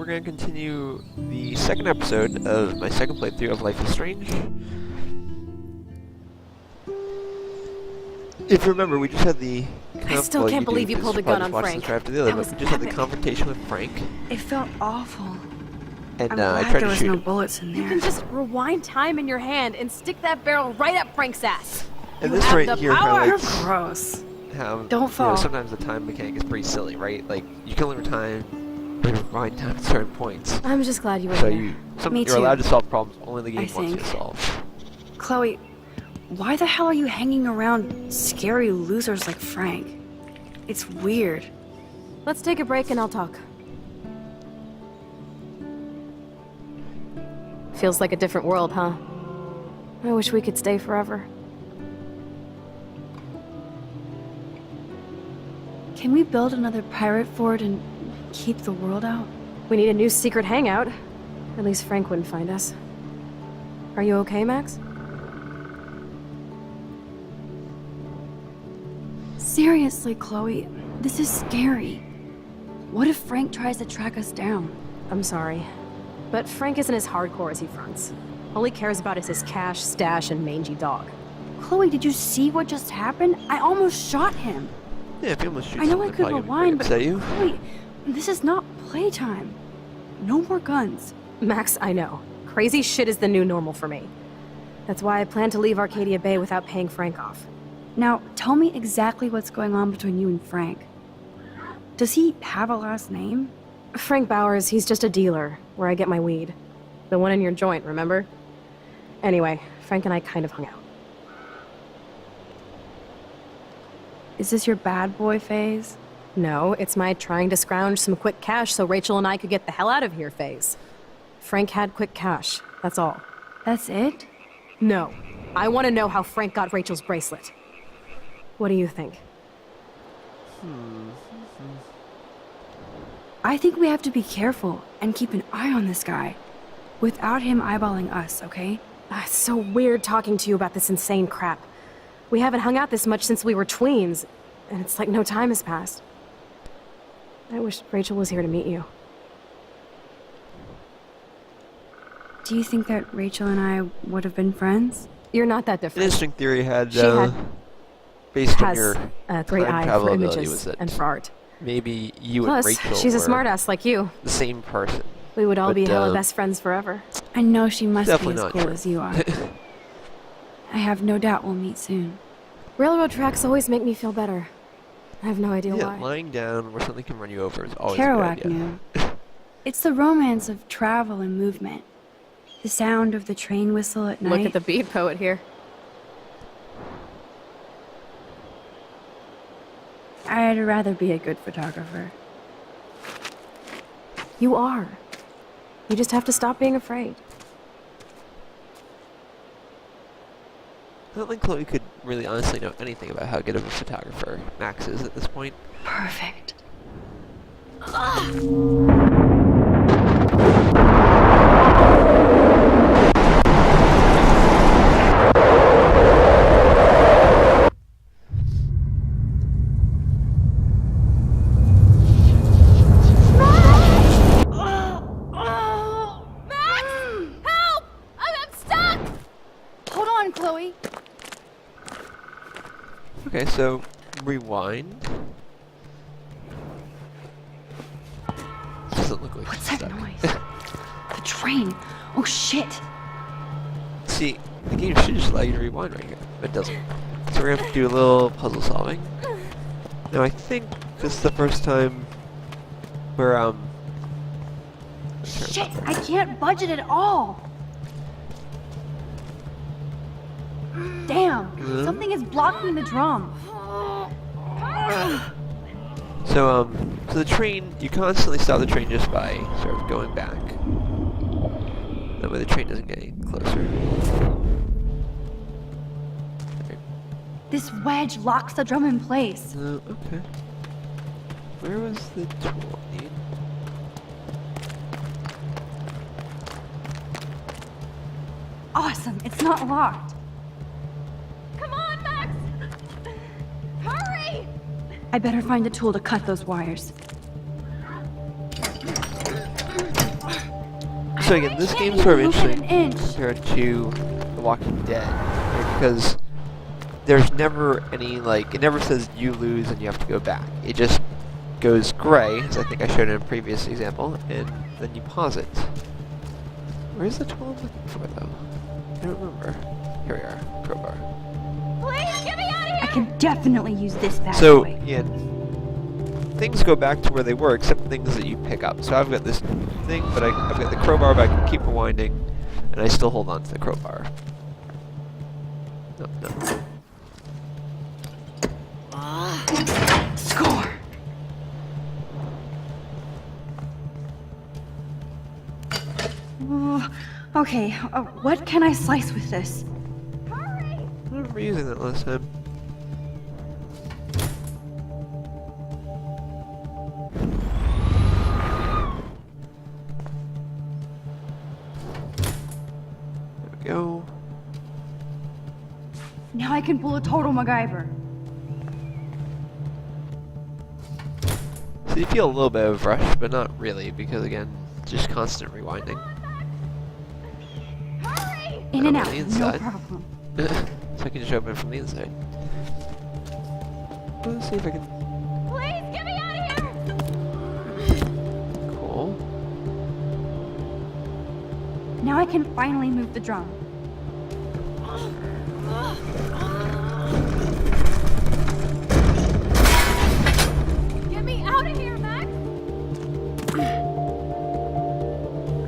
we're going to continue the second episode of my second playthrough of Life is Strange. If you remember, we just had the... I still can't believe you pulled a gun on Frank. We just had the confrontation with Frank. It felt awful. And I'm I glad tried there to was shoot no him. bullets in there. You can just rewind time in your hand and stick that barrel right up Frank's ass. And You this have right the here power. highlights Gross. how Don't fall. sometimes the time mechanic is pretty silly, right? Like, you can only rewind time at certain points. I'm just glad you were So here. Me you're too. allowed to solve problems only the I game wants you to think. solve. Chloe, why the hell are you hanging around scary losers like Frank? It's weird. Let's take a break and I'll talk. Feels like a different world, huh? I wish we could stay forever. Can we build another pirate fort and keep the world out? We need a new secret hangout. At least Frank wouldn't find us. Are you okay, Max? Seriously, Chloe, this is scary. What if Frank tries to track us down? I'm sorry. But Frank isn't as hardcore as he fronts. All he cares about is his cash, stash, and mangy dog. Chloe, did you see what just happened? I almost shot him. Yeah, if you almost shoot I know someone, I could probably rewind, but upset you. Chloe, this is not playtime. No more guns. Max, I know. Crazy shit is the new normal for me. That's why I plan to leave Arcadia Bay without paying Frank off. Now, tell me exactly what's going on between you and Frank. Does he have a last name? Frank Bowers, he's just a dealer, where I get my weed. The one in your joint, remember? Anyway, Frank and I kind of hung out. Is this your bad boy phase? No, it's my trying to scrounge some quick cash so Rachel and I could get the hell out of here phase. Frank had quick cash, that's all. That's it? No, I want to know how Frank got Rachel's bracelet. What do you think? I think we have to be careful and keep an eye on this guy. Without him eyeballing us, okay? It's so weird talking to you about this insane crap. We haven't hung out this much since we were tweens, and it's like no time has passed. I wish Rachel was here to meet you. Do you think that Rachel and I would have been friends? You're not that An different. interesting theory She had- based on Has your a great time eye travel for ability images was that and for art. maybe you Plus, and Rachel she's a were smartass like you. the same person. We would all But, be hella best friends forever. I know she must be Definitely as not cool true. as you are. I have no doubt we'll meet soon. Railroad tracks always make me feel better. I have no idea Yeah, why. lying down where something can run you over is always a Kerouac good idea. knew. It's the romance of travel and movement. The sound of the train whistle at night. Look at the beat poet here. I'd rather be a good photographer. You are. You just have to stop being afraid. I don't think Chloe could really honestly know anything about how good of a photographer Max is at this point. Perfect. Max! Help! I'm stuck! Hold on, Chloe. Okay, so rewind. Doesn't look like What's she's that stuck. noise? The train. Oh shit. See, the game should just allow you to rewind right here, but it doesn't. So we're gonna have to do a little puzzle solving. Now I think this is the first time we're Shit, I can't budget at all. Damn, something is blocking the drum. So so the train, you constantly stop the train just by sort of going back. That way the train doesn't get any closer. This wedge locks the drum in place. Okay. Where was the tool I need? Awesome, it's not locked. Come on, Max! Hurry! I better find a tool to cut those wires. So again, this game's sort of interesting compared to The Walking Dead, right? Because there's never any, like, it never says you lose and you have to go back. It just goes gray, as I think I showed in a previous example, and then you pause it. Where's the tool I'm looking for, though? I don't remember. Here we are. Crowbar. Please get me out of here! I can definitely use this bad So, boy. yeah, things go back to where they were, except things that you pick up. So I've got this thing, but I've got the crowbar, but I can keep rewinding, and I still hold on to the crowbar. No, no. Score! Okay, what can I slice with this? Hurry! I remember using that last time. There we go. Now I can pull a total MacGyver. So you feel a little bit of rush, but not really, because again, just constant rewinding. Hurry! In and on out, the no inside. problem. So I can just open from the inside. Let's see if I can. Please get me out of here! Cool. Now I can finally move the drum. Get me out of here, Max!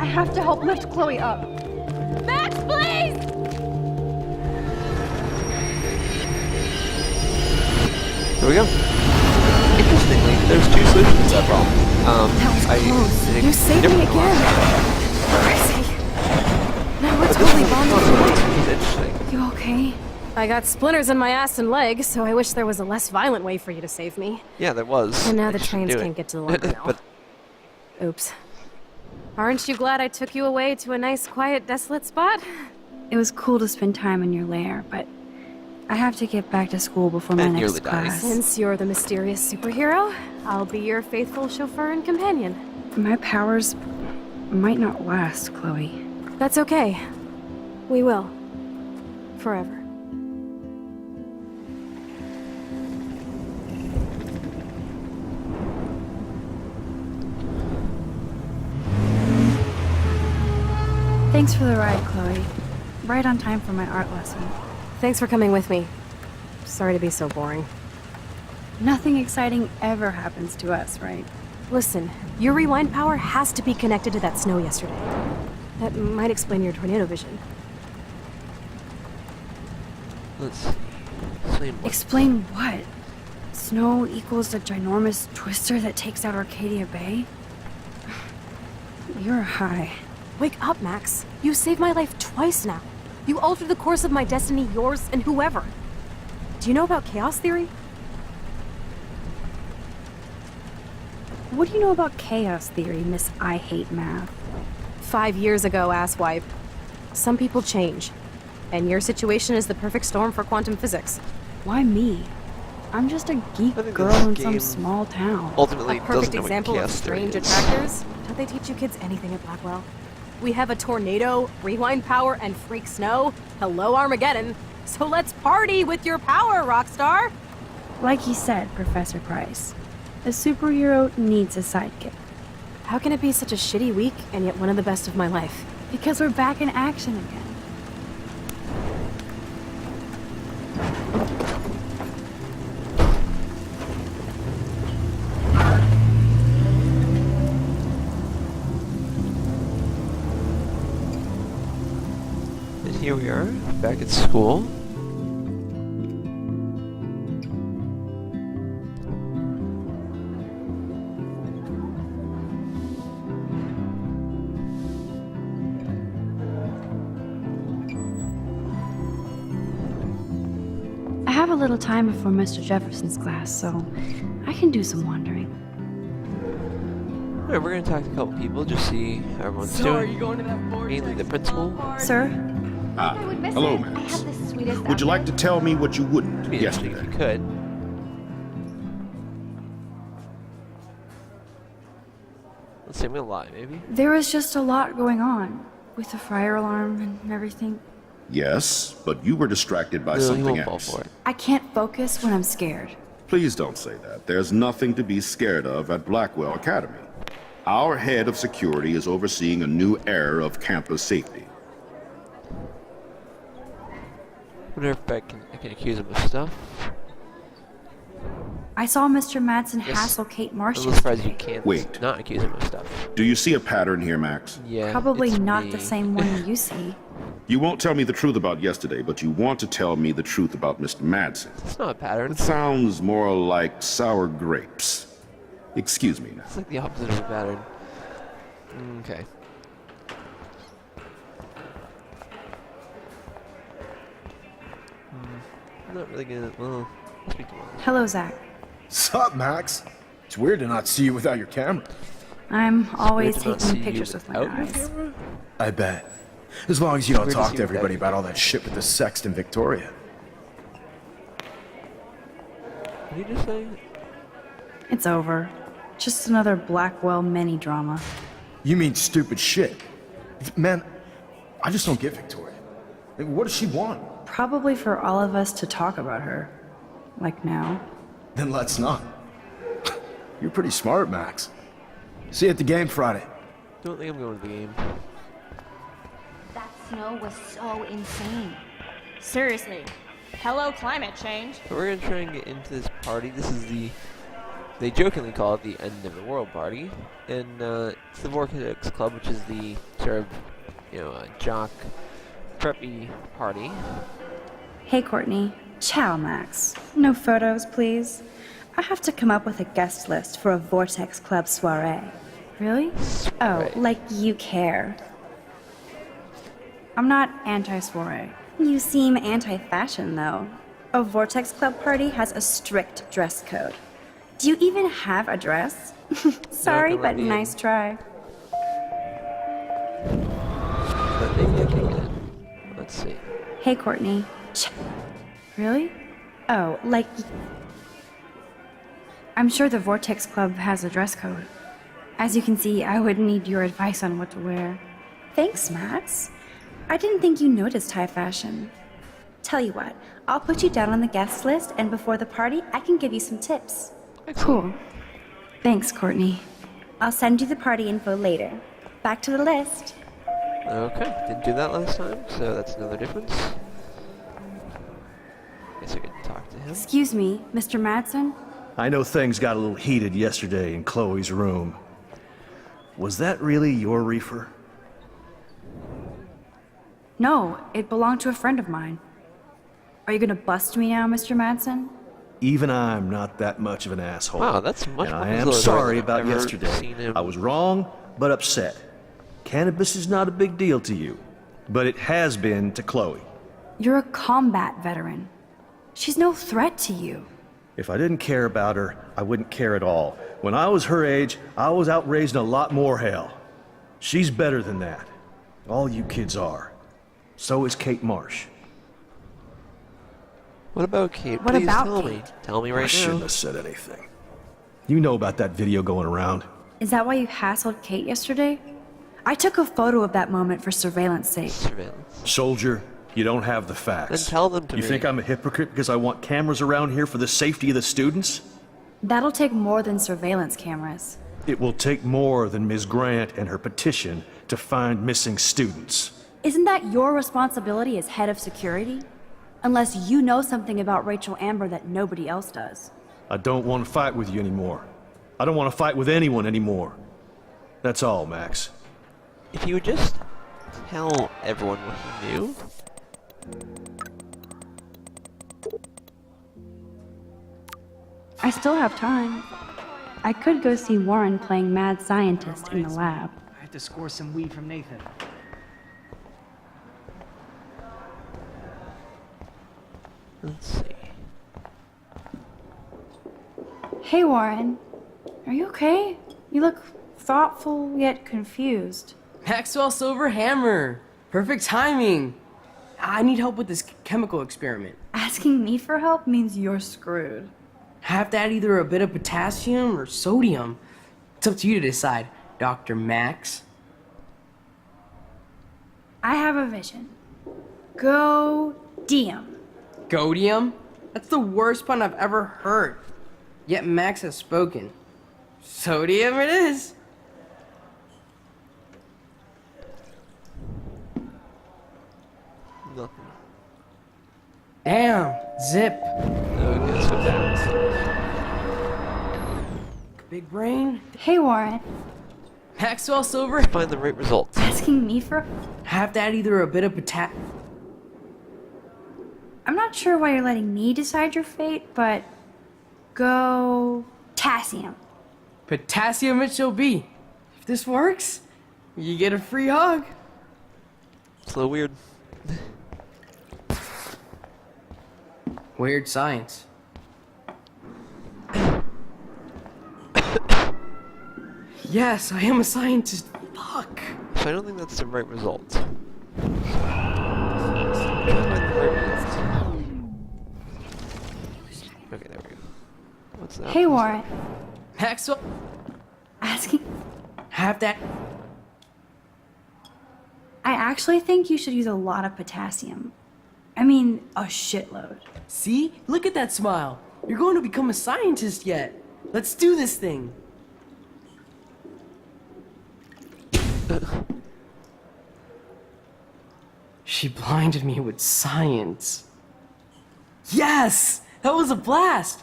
I have to help lift Chloe up. Max, please! Here we go. Interestingly, there's two solutions to that problem. That was close. think You saved me different again. ones. Crazy. Now we're But this totally one bonded was together. interesting. You okay? I got splinters in my ass and leg, so I wish there was a less violent way for you to save me. Yeah, there was. And now I the just trains didn't do can't it. get to the lumber mill. But Oops. Aren't you glad I took you away to a nice, quiet, desolate spot? It was cool to spend time in your lair, but I have to get back to school before my And next nearly dying. class. Since you're the mysterious superhero, I'll be your faithful chauffeur and companion. My powers might not last, Chloe. That's okay. We will. Forever. Thanks for the ride, Chloe. Right on time for my art lesson. Thanks for coming with me. Sorry to be so boring. Nothing exciting ever happens to us, right? Listen, your rewind power has to be connected to that snow yesterday. That might explain your tornado vision. let's see. Explain what. Explain what? Snow equals a ginormous twister that takes out Arcadia Bay? You're high. Wake up, Max. You saved my life twice now. You altered the course of my destiny, yours, and whoever. Do you know about chaos theory? What do you know about chaos theory, Miss I Hate Math? 5 years ago, asswipe. Some people change. And your situation is the perfect storm for quantum physics. Why me? I'm just a geek I think girl this in game some small town. Ultimately, A perfect doesn't know what example of chaos theory strange is. attractors. Don't they teach you kids anything at Blackwell? We have a tornado, rewind power, and freak snow. Hello, Armageddon. So let's party with your power, Rockstar! Like you said, Professor Price, a superhero needs a sidekick. How can it be such a shitty week and yet one of the best of my life? Because we're back in action again. And here we are, back at school. I have a little time before Mr. Jefferson's class, so I can do some wandering. Alright, we're gonna talk to a couple people, just see how everyone's doing. Mainly the principal. Sir? Hello, Max. Would you like to tell me what you wouldn't It'd be interesting if yesterday? you could. Let's see, Say me a lie, maybe. There was just a lot going on with the fire alarm and everything. Yes, but you were distracted by No, he something won't fall else. for it. I can't focus when I'm scared. Please don't say that. There's nothing to be scared of at Blackwell Academy. Our head of security is overseeing a new era of campus safety. Wonder if I can accuse him of stuff. I saw Mr. Madsen Yes. hassle Kate Marsh I'm surprised you yesterday. can't Wait. not accuse him of stuff. Do you see a pattern here, Max? Yeah. Probably it's not me. the same one you see. You won't tell me the truth about yesterday, but you want to tell me the truth about Mr. Madsen. It's not a pattern. It sounds more like sour grapes. Excuse me now. It's like the opposite of a pattern. Okay. I'm not really gonna. Well, I'll speak tomorrow. Hello, Zach. Sup, Max? It's weird to not see you without your camera. I'm always Weird to not see taking you pictures with my without your eyes. camera? I bet. As long as you don't Weird to talk see to you everybody without about all that shit with the Sexton Victoria. What did you just say? It's over. Just another Blackwell mini drama. You mean stupid shit. Man, I just don't get Victoria. Like, what does she want? Probably for all of us to talk about her. Like now. Then let's not. You're pretty smart, Max. See you at the game Friday. Don't think I'm going to the game. That snow was so insane. Seriously. Hello, climate change. But we're gonna try and get into this party. This is they jokingly call it the end of the world party, and it's the Vortex Club, which is the sort of, jock, preppy party. Hey, Courtney. Ciao, Max. No photos, please. I have to come up with a guest list for a Vortex Club soiree. Really? Oh, Right. like you care. I'm not anti-soiree. You seem anti-fashion, though. A Vortex Club party has a strict dress code. Do you even have a dress? Sorry, gonna let but me in. nice try. But maybe I can get in. Let's see. Hey, Courtney. Really? Oh, like... I'm sure the Vortex Club has a dress code. As you can see, I would need your advice on what to wear. Thanks, Max. I didn't think you noticed high fashion. Tell you what, I'll put you down on the guest list, and before the party, I can give you some tips. Cool. Thanks, Courtney. I'll send you the party info later. Back to the list. Okay, didn't do that last time, so that's another difference. Guess I could talk to him. Excuse me, Mr. Madsen? I know things got a little heated yesterday in Chloe's room. Was that really your reefer? No, it belonged to a friend of mine. Are you gonna bust me now, Mr. Madsen? Even I'm not that much of an asshole. Wow, that's much and more I am bizarre sorry than I've about ever yesterday. seen him. I was wrong, but upset. Cannabis is not a big deal to you, but it has been to Chloe. You're a combat veteran. She's no threat to you. If I didn't care about her, I wouldn't care at all. When I was her age, I was out raising a lot more hell. She's better than that. All you kids are. So is Kate Marsh. What about Kate? What Please about tell Kate? me. Tell me I right shouldn't now. have said anything. You know about that video going around. Is that why you hassled Kate yesterday? I took a photo of that moment for surveillance sake. Surveillance. Soldier, you don't have the facts. Then tell them to You me. think I'm a hypocrite because I want cameras around here for the safety of the students? That'll take more than surveillance cameras. It will take more than Ms. Grant and her petition to find missing students. Isn't that your responsibility as head of security? Unless you know something about Rachel Amber that nobody else does. I don't want to fight with you anymore. I don't want to fight with anyone anymore. That's all, Max. If you would just tell everyone what he knew. I still have time. I could go see Warren playing mad scientist in the lab. I have to score some weed from Nathan. Let's see. Hey, Warren. Are you okay? You look thoughtful yet confused. Maxwell Silver Hammer! Perfect timing! I need help with this chemical experiment. Asking me for help means you're screwed. I have to add either a bit of potassium or sodium. It's up to you to decide. Dr. Max? I have a vision. Go-dium. Godium? That's the worst pun I've ever heard. Yet Max has spoken. Sodium it is. Nothing. Damn, Zip. Okay, so that's Big brain. Hey, Warren. Maxwell Silver. find the right results. Asking me for... Have to add either a bit of I'm not sure why you're letting me decide your fate, but... Go-tassium. potassium it shall be. If this works, you get a free hug. It's a little weird. Weird science. Yes, I am a scientist. Fuck. So I don't think that's the right result. Try to find the right result. Okay, there we go. What's that? Hey, Warren. Maxwell. Asking... Have that. I actually think you should use a lot of potassium. I mean, a shitload. See? Look at that smile. You're going to become a scientist yet. Let's do this thing. She blinded me with science. Yes! That was a blast!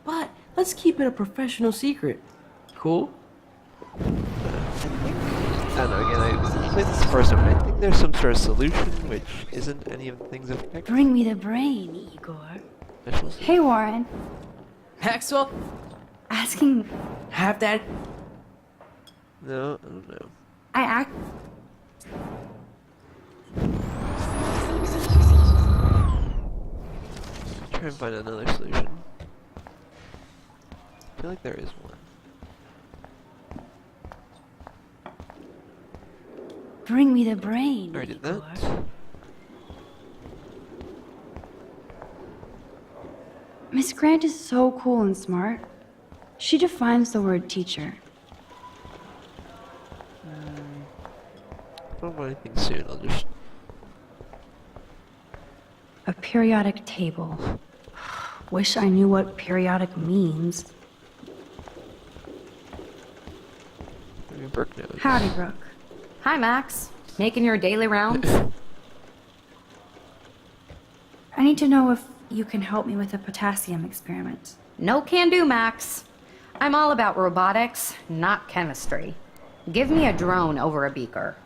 But let's keep it a professional secret. Cool? I don't know, again, I played this the first time. I think there's some sort of solution, which isn't any of the things I've picked. Bring me the brain, Igor. I shall see. Hey, Warren. Maxwell, Asking... have that. No, I don't know. I act... Try and find another solution. I feel like there is one. Bring me the brain, Already did Igor. that. Miss Grant is so cool and smart. She defines the word teacher. I don't want anything soon, I'll just... A periodic table. Wish I knew what periodic means. Maybe Brooke knows. Howdy, Brooke. Hi, Max. Making your daily rounds? I need to know if you can help me with a potassium experiment. No can do, Max. I'm all about robotics, not chemistry. Give me a drone over a beaker.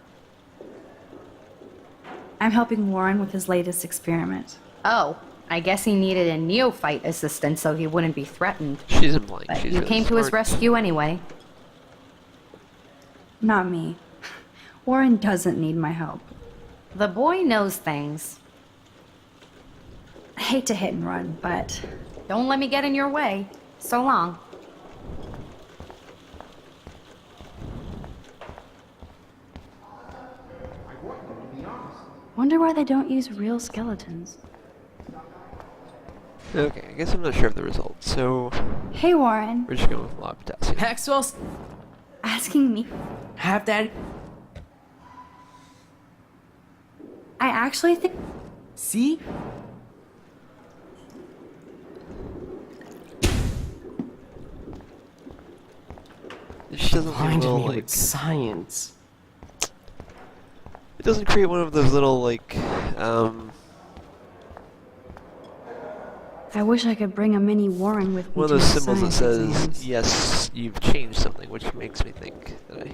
I'm helping Warren with his latest experiment. Oh, I guess he needed a neophyte assistant so he wouldn't be threatened. She's implying But she's you really came to his smart. rescue anyway. Not me. Warren doesn't need my help. The boy knows things. I hate to hit and run, but Don't let me get in your way. So long. wonder why they don't use real skeletons. Okay, I guess I'm not sure of the results, so Hey, Warren. we're just going with a lot of potassium. Maxwell, Asking me. have that. I actually think... See? It just doesn't Blinded feel me like... with science. It doesn't create one of those little, like, I wish I could bring a mini Warren with me one of to those my symbols that science says, exams. yes, you've changed something, which makes me think that I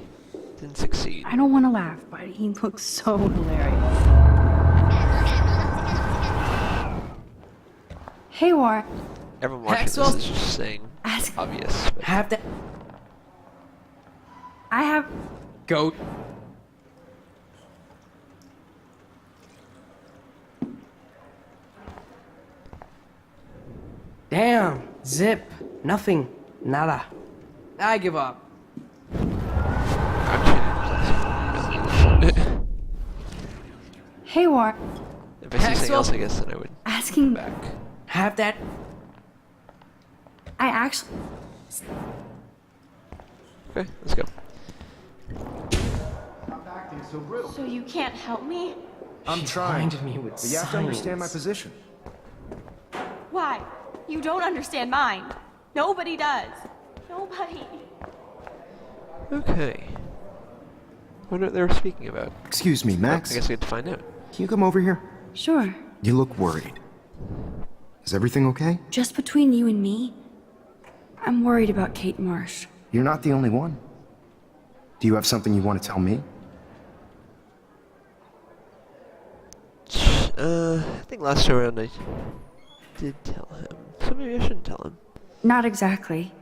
didn't succeed. I don't want to laugh, but he looks so hilarious. Hey, Warren. Everyone watching Maxwell- this is just saying Ask... obvious. But Have that. I have... Goat. Damn, Zip. Nothing. Nada. I give up. I'm changing. Hey, Warren. If I see something Maxwell- else, I guess then I would Asking... back. Have that. I actually... Okay, let's go. Stop acting so brittle. So you can't help me? I'm trying. Blinded me with But you have to understand my science. position. Why? You don't understand mine. Nobody does. Nobody. Okay. Wonder what they were speaking about. Excuse me, Max. I guess we have to find out. Can you come over here? Sure. You look worried. Is everything okay? Just between you and me, I'm worried about Kate Marsh. You're not the only one. Do you have something you want to tell me? I think last time around I did tell him. So maybe I shouldn't tell him. Not exactly.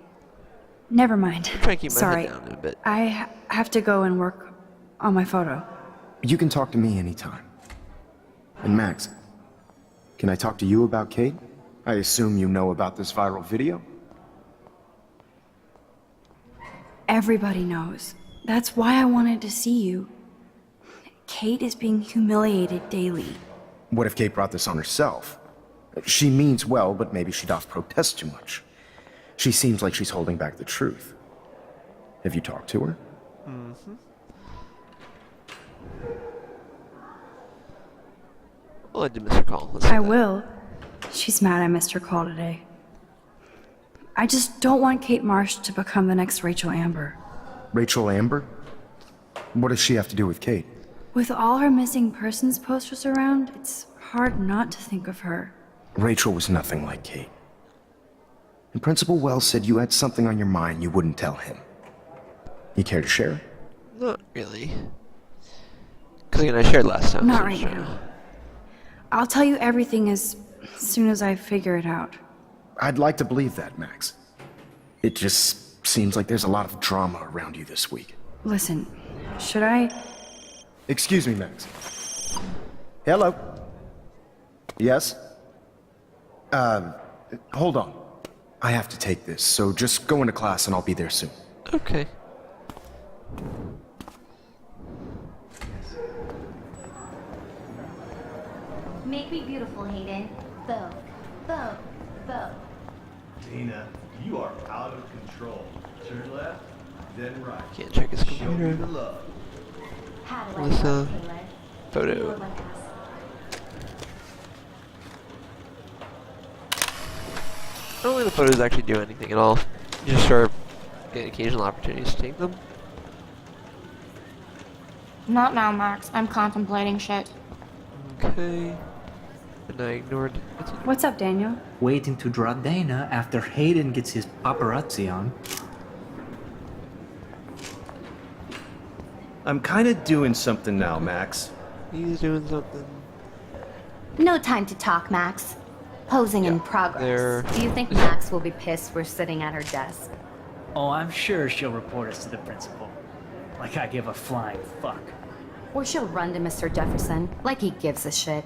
Never mind. I'm trying to keep my Sorry. head down a bit. I have to go and work on my photo. You can talk to me anytime. And Max, can I talk to you about Kate? I assume you know about this viral video? Everybody knows. That's why I wanted to see you. Kate is being humiliated daily. What if Kate brought this on herself? She means well, but maybe she doth protest too much. She seems like she's holding back the truth. Have you talked to her? Well, I did miss her call. Let's I say that. will. She's mad I missed her call today. I just don't want Kate Marsh to become the next Rachel Amber. Rachel Amber? What does she have to do with Kate? With all her missing persons posters around, it's hard not to think of her. Rachel was nothing like Kate. And Principal Wells said you had something on your mind you wouldn't tell him. You care to share? Not really. Because again, I shared last time. Not so right sure. now. I'll tell you everything as soon as I figure it out. I'd like to believe that, Max. It just seems like there's a lot of drama around you this week. Listen, should I? Excuse me, Max. Hello? Yes? Hold on. I have to take this, so just go into class and I'll be there soon. Okay. Make me beautiful, Hayden. Vogue. Vogue. Vogue. Dina, you are out of control. Turn left, then right. Can't check his Show me the computer. love. How do I What's know, the Taylor? photo? You're like us. I don't think the photos actually do anything at all. You just sort of get occasional opportunities to take them. Not now, Max. I'm contemplating shit. Okay. And I ignored. What's up, Daniel? Waiting to draw Dana after Hayden gets his paparazzi on. I'm kind of doing something now, Max. He's doing something. No time to talk, Max. Posing in progress. There. Do you think Max will be pissed we're sitting at her desk? Oh, I'm sure she'll report us to the principal. Like I give a flying fuck. Or she'll run to Mr. Jefferson, like he gives a shit.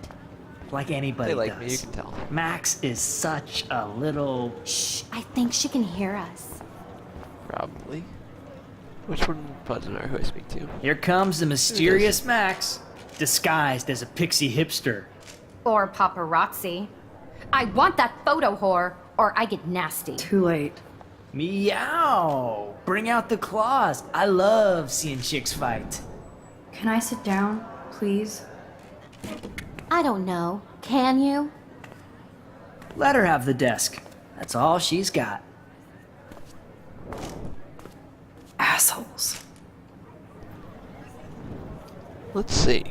Like anybody They like does. me, you can tell. Max is such a little... Shh, I think she can hear us. Probably. Which one doesn't matter who I speak to? Here comes the mysterious Max, disguised as a pixie hipster. Or paparazzi. I want that photo whore, or I get nasty. Too late. Meow! Bring out the claws. I love seeing chicks fight. Can I sit down, please? I don't know. Can you? Let her have the desk. That's all she's got. Assholes. Let's see.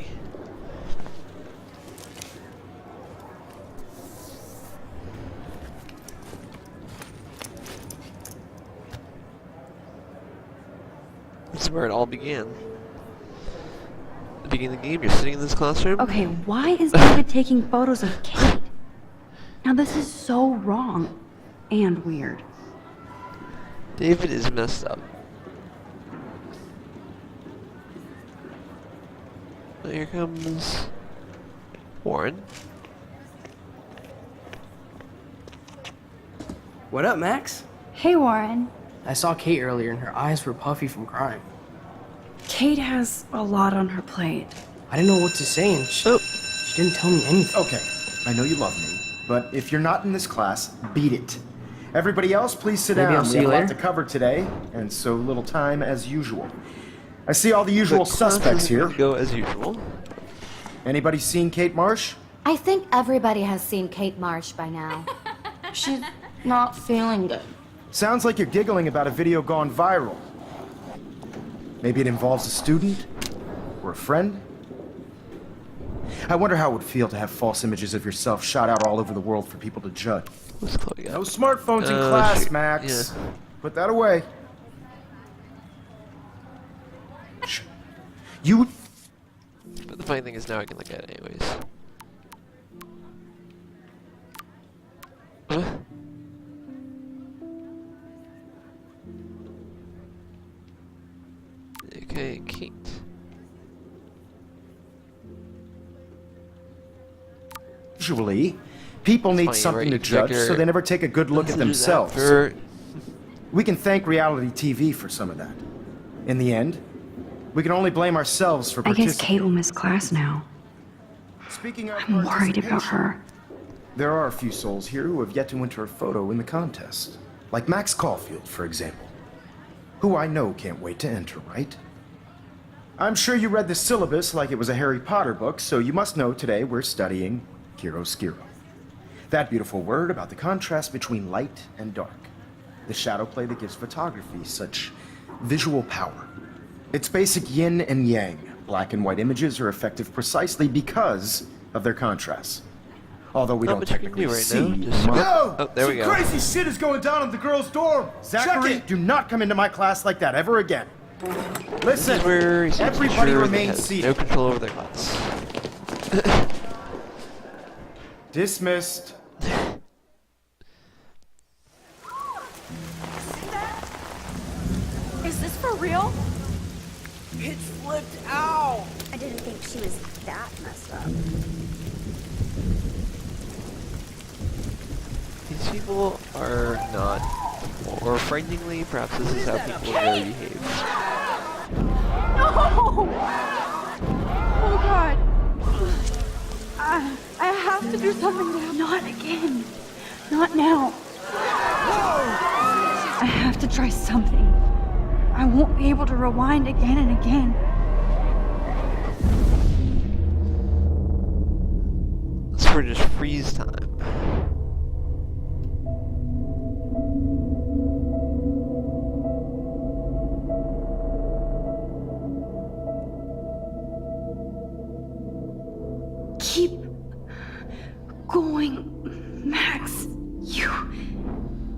This is where it all began. The beginning of the game, you're sitting in this classroom. Okay, why is David taking photos of Kate? Now this is so wrong and weird. David is messed up. Here comes Warren. What up, Max? Hey, Warren. I saw Kate earlier and her eyes were puffy from crying. Kate has a lot on her plate. I didn't know what to say and she didn't tell me anything. Okay, I know you love me, but if you're not in this class, beat it. Everybody else, please sit Maybe down. I'll We see have you a lot later. to cover today, and so little time as usual. I see all the usual But class suspects isn't gonna here. Go as usual. Anybody seen Kate Marsh? I think everybody has seen Kate Marsh by now. She's not feeling good. Sounds like you're giggling about a video gone viral. Maybe it involves a student? Or a friend? I wonder how it would feel to have false images of yourself shot out all over the world for people to judge. What's Chloe got? No smartphones in class, shoot. Max. Yeah. Put that away. Shh. You... But the funny thing is now I can look at it anyways. What? Okay, Kate. Usually, people need funny, something right? to judge, Check so they never take a good look at messages themselves. after- We can thank reality TV for some of that. In the end, we can only blame ourselves for I guess participating. Kate will miss class now. Speaking of I'm worried about her. there are a few souls here who have yet to enter a photo in the contest. Like Max Caulfield, for example. Who I know can't wait to enter, right? I'm sure you read the syllabus like it was a Harry Potter book, so you must know today we're studying chiaroscuro. That beautiful word about the contrast between light and dark. The shadow play that gives photography such visual power. It's basic yin and yang. Black and white images are effective precisely because of their contrast. Although we Not don't much you can technically do right see. now, just- No! Oh, there we go. Crazy shit is going down in the girls' dorm. Zachary, do not come into my class like that ever again. This Listen, is where he's a everybody teacher that remain has seated. no control over their class. Dismissed. Is this for real? It flipped out. I didn't think she was that messed up. These people are not, or frighteningly, perhaps this is how people really behave. No! Oh god. I have to do something now. Not again. Not now. I have to try something. I won't be able to rewind again and again. Let's for just freeze time. Keep going, Max. You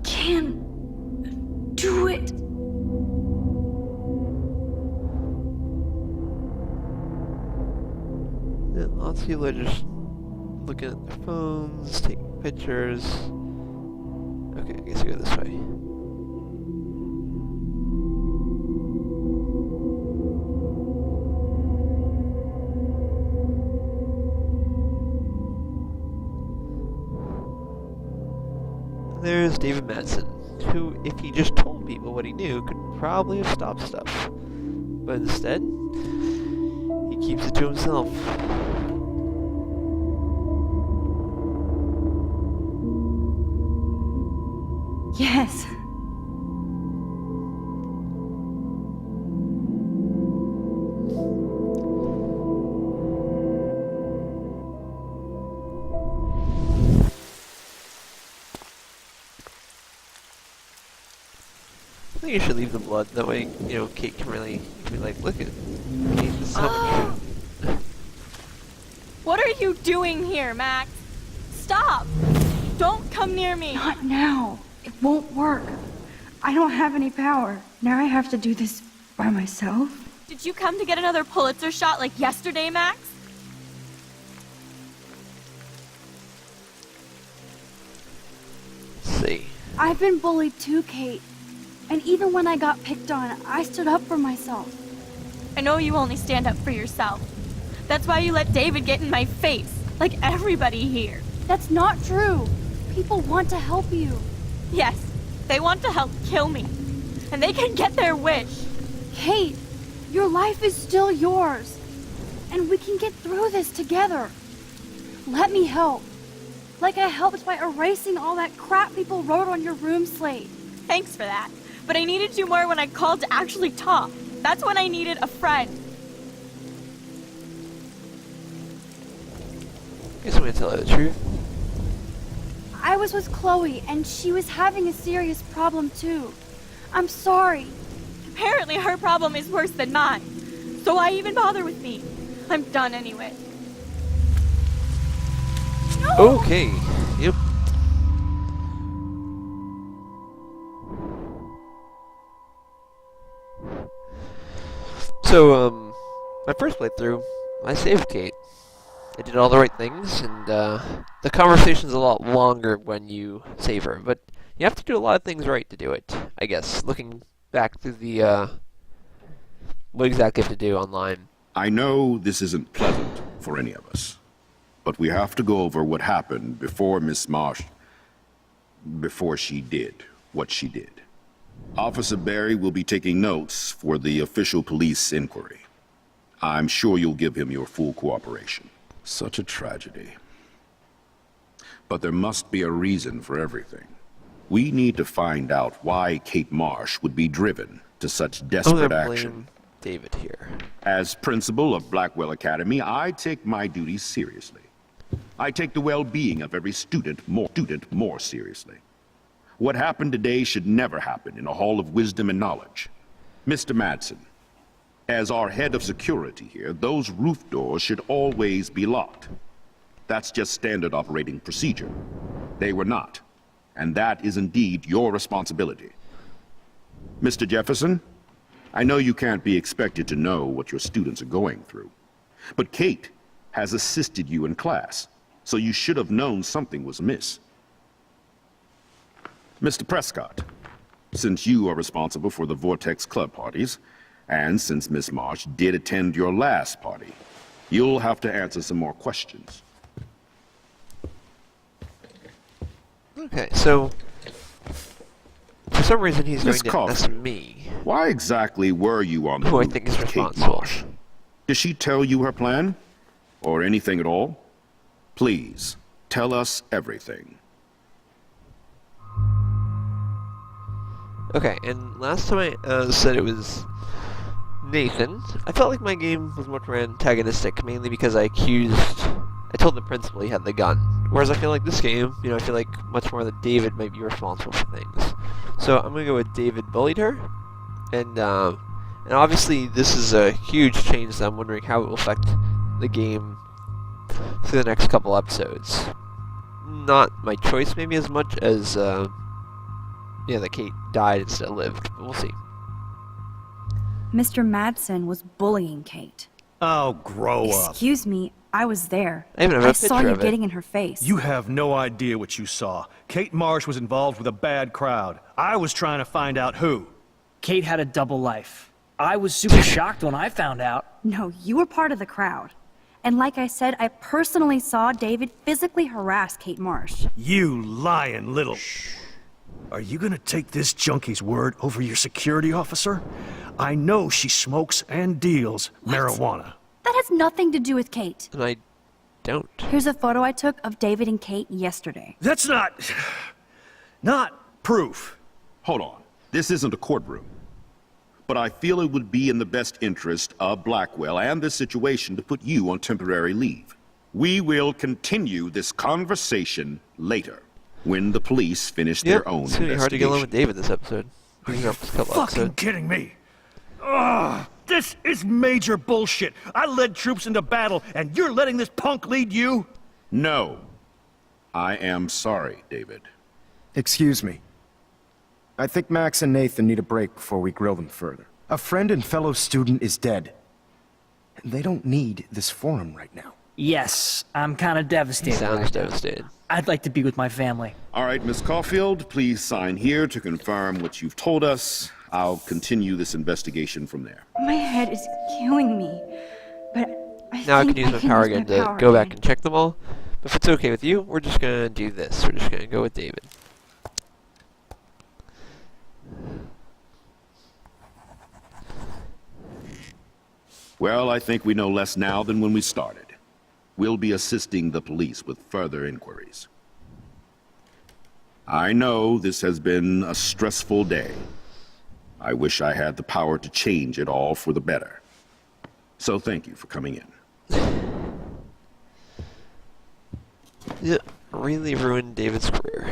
can do it. And lots of people are just looking at their phones, taking pictures. Okay, I guess we go this way. There's David Madsen, who, if he just told people what he knew, could probably have stopped stuff. But instead, he keeps it to himself. Yes. I think you should leave the blood. That way, you know, Kate can really be like, look at Kate, this is how much you-" What are you doing here, Max? Stop! Don't come near me! Not now. It won't work. I don't have any power. Now I have to do this by myself. Did you come to get another Pulitzer shot like yesterday, Max? Let's see. I've been bullied too, Kate. And even when I got picked on, I stood up for myself. I know you only stand up for yourself. That's why you let David get in my face, like everybody here. That's not true. People want to help you. Yes, they want to help kill me. And they can get their wish. Kate, your life is still yours. And we can get through this together. Let me help. Like I helped by erasing all that crap people wrote on your room slate. Thanks for that. But I needed you more when I called to actually talk. That's when I needed a friend. Guess I'm gonna tell her the truth. I was with Chloe, and she was having a serious problem too. I'm sorry. Apparently her problem is worse than mine. So why even bother with me? I'm done anyway. Okay. Yep. So, my first playthrough, I saved Kate. I did all the right things, and the conversation's a lot longer when you save her, but you have to do a lot of things right to do it, I guess, looking back through the, what exactly you have to do online. I know this isn't pleasant for any of us, but we have to go over what happened before Miss Marsh, before she did what she did. Officer Barry will be taking notes for the official police inquiry. I'm sure you'll give him your full cooperation. Such a tragedy. But there must be a reason for everything. We need to find out why Kate Marsh would be driven to such desperate action. David here. As principal of Blackwell Academy, I take my duties seriously. I take the well-being of every student more seriously. What happened today should never happen in a hall of wisdom and knowledge. Mr. Madsen, as our head of security here, those roof doors should always be locked. That's just standard operating procedure. They were not, and that is indeed your responsibility. Mr. Jefferson, I know you can't be expected to know what your students are going through, but Kate has assisted you in class, so you should have known something was amiss. Mr. Prescott, since you are responsible for the Vortex Club parties, and since Miss Marsh did attend your last party, you'll have to answer some more questions. Okay, so for some reason he's going Miss to ask me. Why exactly were you on the Who I route think is with Kate responsible. Marsh? Did she tell you her plan? Or anything at all? Please, tell us everything. Okay, and last time I said it was Nathan. I felt like my game was much more antagonistic, mainly because I told the principal he had the gun. Whereas I feel like this game, I feel like much more that David might be responsible for things. So I'm gonna go with David bullied her, and obviously this is a huge change. So I'm wondering how it will affect the game through the next couple episodes. Not my choice, maybe as much as that Kate died instead of lived. But we'll see. Mr. Madsen was bullying Kate. Oh, grow up. Excuse me, I was there. I even have a I saw picture you of it. getting in her face. You have no idea what you saw. Kate Marsh was involved with a bad crowd. I was trying to find out who. Kate had a double life. I was super shocked when I found out. No, you were part of the crowd. And like I said, I personally saw David physically harass Kate Marsh. You lying little... Are you gonna take this junkie's word over your security officer? I know she smokes and deals marijuana. That has nothing to do with Kate. And I don't. Here's a photo I took of David and Kate yesterday. That's not proof. Hold on. This isn't a courtroom. But I feel it would be in the best interest of Blackwell and this situation to put you on temporary leave. We will continue this conversation later, when the police finish their own It's gonna be hard to get along with David this episode. Are you fucking kidding me? Ugh, this is major bullshit. I led troops into battle, and you're letting this punk lead you? No. I am sorry, David. Excuse me. I think Max and Nathan need a break before we grill them further. A friend and fellow student is dead. They don't need this forum right now. Yes, I'm kind of devastated. Sounds devastated. I'd like to be with my family. All right, Miss Caulfield, please sign here to confirm what you've told us. I'll continue this investigation from there. My head is killing me. But I Now I think can use my power again to go back and check them all. But if it's okay with you, we're just gonna do this. We're just gonna go with David. Well, I think we know less now than when we started. We'll be assisting the police with further inquiries. I know this has been a stressful day. I wish I had the power to change it all for the better. So thank you for coming in. Yeah, really ruined David's career.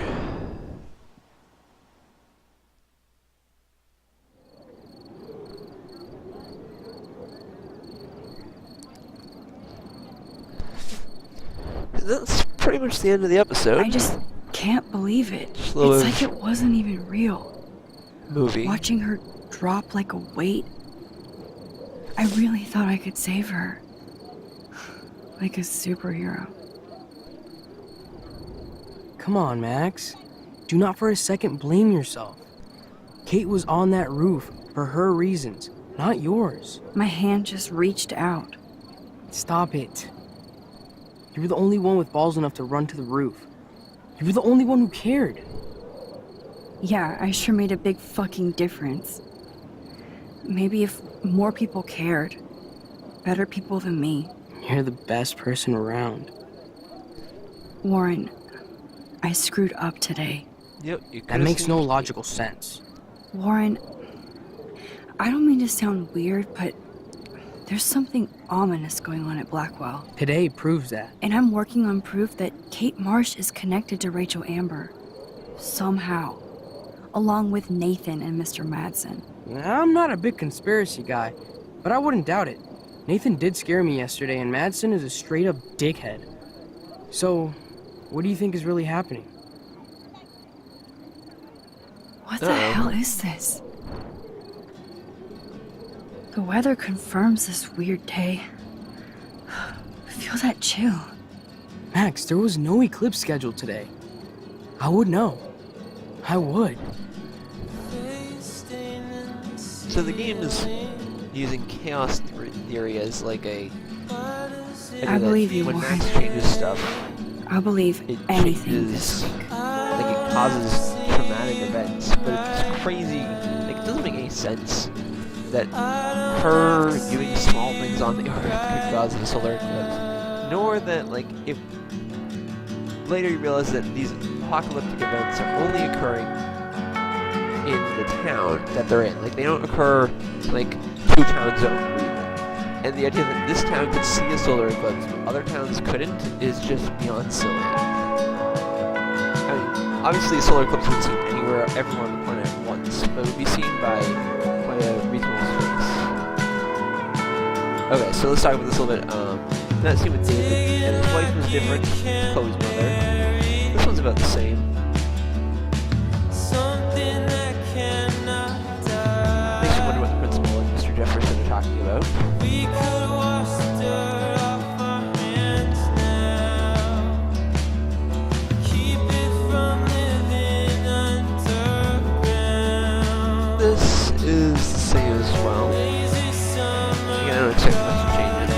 And that's pretty much the end of the episode. I just can't believe it. It's Slow like it wasn't even real. Movie. Watching her drop like a weight, I really thought I could save her. Like a superhero. Come on, Max. Do not for a second blame yourself. Kate was on that roof for her reasons, not yours. My hand just reached out. Stop it. You were the only one with balls enough to run to the roof. You were the only one who cared. Yeah, I sure made a big fucking difference. Maybe if more people cared. Better people than me. You're the best person around. Warren, I screwed up today. Yep, that makes no logical sense. Warren, I don't mean to sound weird, but there's something ominous going on at Blackwell. Today proves that. And I'm working on proof that Kate Marsh is connected to Rachel Amber. Somehow. Along with Nathan and Mr. Madsen. I'm not a big conspiracy guy, but I wouldn't doubt it. Nathan did scare me yesterday, and Madsen is a straight-up dickhead. So, what do you think is really happening? What the hell is this? The weather confirms this weird day. Feel that chill. Max, there was no eclipse scheduled today. I would know. I would. So the game is using chaos theory as like a... I believe you, when Warren. Max changes stuff, I'll believe it anything changes, this week. like it causes traumatic events, but it's crazy, like it doesn't make any sense that her doing small things on the Earth could cause a solar eclipse, nor that like if later you realize that these apocalyptic events are only occurring in the town that they're in, like they don't occur like 2 towns over. And the idea that this town could see a solar eclipse, but other towns couldn't, is just beyond silly. I mean, obviously a solar eclipse would be seen anywhere, everywhere on the planet at once, but it would be seen by quite a reasonable space. Okay, so let's talk about this a little bit. That scene with David, and his wife was different, Chloe's mother. This one's about the same. Makes you wonder what the principal and Mr. Jefferson are talking about. This is the same as well. Again, I don't expect much to change in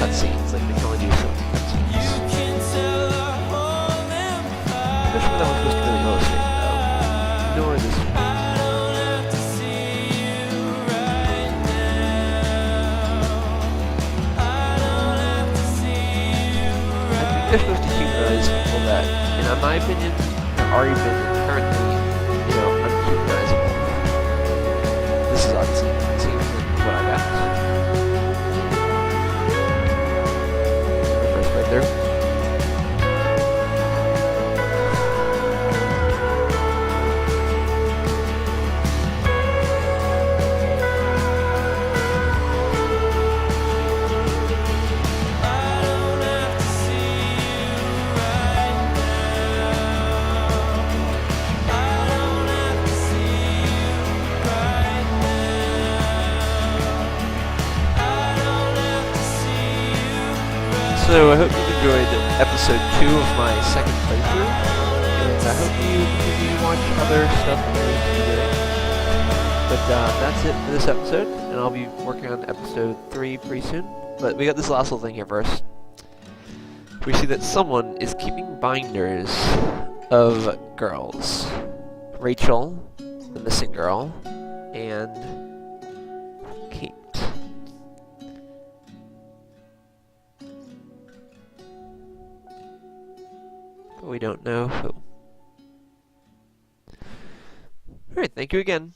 cutscenes, like they can only do something cutscenes. Especially when that one's supposed to really illustrate though. Nor this one. They're supposed to humanize people that, in my opinion, have already been inherently, unhumanizable. This is obviously what I got. First right there. So I hope you've enjoyed episode 2 of my second playthrough, and I hope you continue to watch other stuff that I'm going to be doing. But that's it for this episode, and I'll be working on episode 3 pretty soon. But we got this last little thing here first. We see that someone is keeping binders of girls. Rachel, the missing girl, and Kate. But we don't know who. Alright, thank you again.